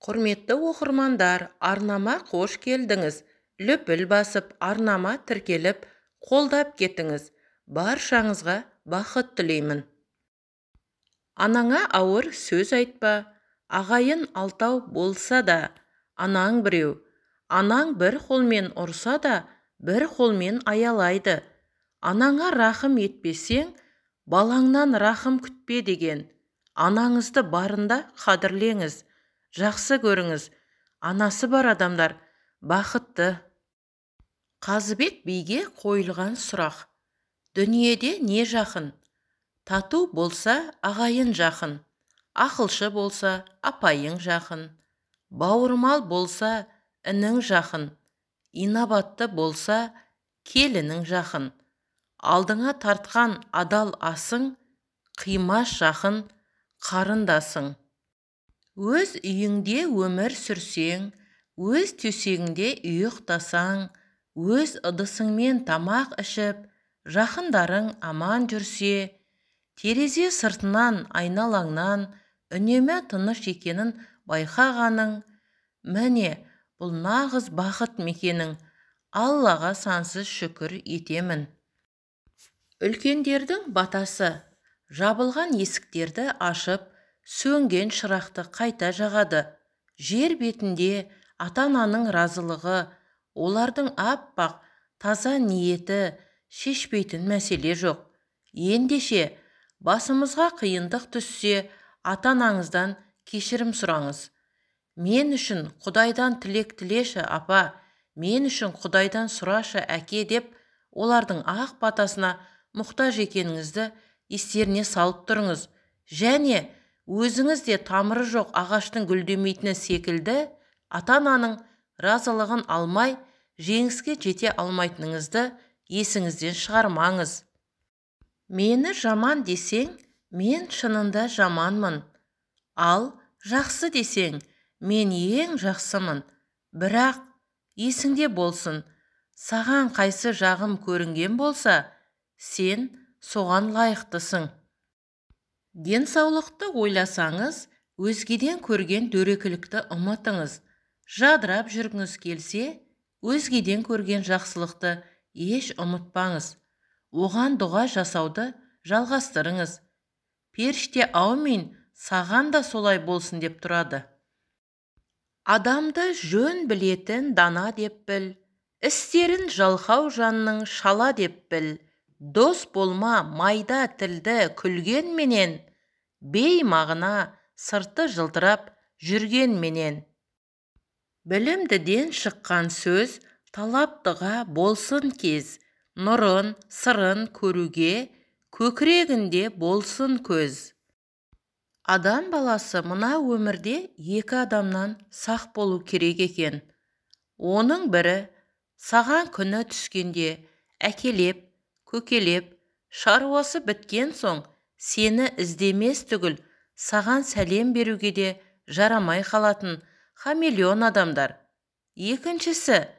Құрметті оқырмандар, арнама қош келдіңіз. Лүпіл басып, арнама тіркеліп, қолдап кетіңіз. Баршаңызға бақыт тілеймін. Анаңа ауыр сөз айтпа, ағайын алтау болса да, анаң біреу. Анаң бір қолмен ұрса да, бір қолмен аялайды. Анаңа рахым етпесең, балаңнан рахым күтпе деген. Анаңызды барында қадірлеңіз, жақсы көріңіз. Анасы бар адамдар бақытты. Қазыбек биге қойылған сұрақ. Дүниеде не жақын? Тату болса ағайын жақын, ақылшы болса апайың жақын, бауырмал болса інің жақын, инабатты болса келінің жақын. Алдыңа тартқан адал асың, қимас жақын қарындасың. Өз үйіңде өмір сүрсең, өз төсегіңде ұйықтасаң, өз ыдысыңмен тамақ ішіп, жақындарың аман жүрсе, терезе сыртынан айналаңнан үнемі тыныш екенін байқағаның, міне бұл нағыз бақыт мекенің, Аллаға сансыз шүкір етемін. Үлкендердің батасы жабылған есіктерді ашып, сөнген шырақты қайта жағады. Жер бетінде ата-ананың разылығы, олардың аппақ таза ниеті шешпейтін мәселе жоқ. Ендеше басымызға қиындық түссе, ата-анаңыздан кешірім сұраңыз. Мен үшін Құдайдан тілек тілеші, апа, мен үшін Құдайдан сұрашы, әке деп, олардың ақ батасына мұқтаж екеніңізді естеріне салып тұрыңыз. Және өзіңіз де тамыры жоқ ағаштың гүлдемейтіні секілді, ата-ананың разылығын алмай, жеңіске жете алмайтыныңызды есіңізден шығармаңыз. Мені жаман десең, мен шынында жаманмын. Ал жақсы десең, мен ең жақсымын. Бірақ есіңде болсын, саған қайсы жағым көрінген болса, сен соған лайықтысың. Денсаулықты ойласаңыз, өзгеден көрген дөрекілікті ұмытыңыз. Жадырап жүргіңіз келсе, өзгеден көрген жақсылықты еш ұмытпаңыз. Оған дұға жасауды жалғастырыңыз. Періште аумин, саған да солай болсын деп тұрады. Адамды жөн білетін дана деп біл, істерін жалқау жанның шала деп біл. Дос болма майда тілді күлгенменен, беймағына сырты жылтырап жүргенменен. Білімдіден шыққан сөз талаптыға болсын кез, нұрын, сырын көруге көкірегінде болсын көз. Адам баласы мына өмірде екі адамнан сақ болу керек екен. Оның бірі саған күні түскенде әкелеп, көкелеп, шаруасы біткен соң сені іздемес түгіл саған сәлем беруге де жарамай қалатын хамелеон адамдар. Екіншісі,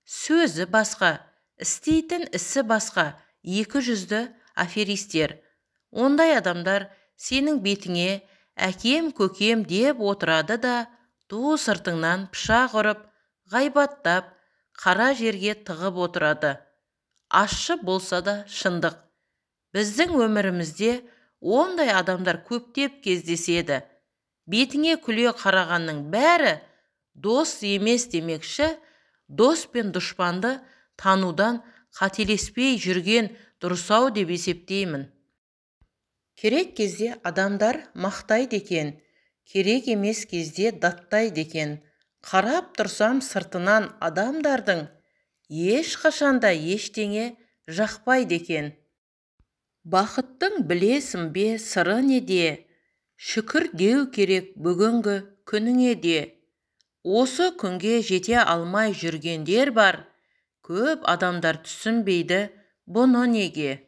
сөзі басқа, істейтін ісі басқа, екі жүзді аферистер. Ондай адамдар сенің бетіңе әкем көкем деп отырады да, ту сыртыңнан пышақ ұрып, ғайбаттап, қара жерге тығып отырады. Ащы болса да шындық. Біздің өмірімізде ондай адамдар көптеп кездеседі. Бетіңе күле қарағанның бәрі дос емес демекші, дос пен дұшпанды танудан қателеспей жүрген дұрысау деп есептеймін. Керек кезде адамдар мақтайды екен, керек емес кезде даттайды екен. Қарап тұрсам сыртынан адамдардың ешқашанда ештеңе жақпайды екен. Бақыттың білесің бе сыры неде? Шүкір деу керек бүгінгі күніңе де. Осы күнге жете алмай жүргендер бар, көп адамдар түсінбейді бұны неге.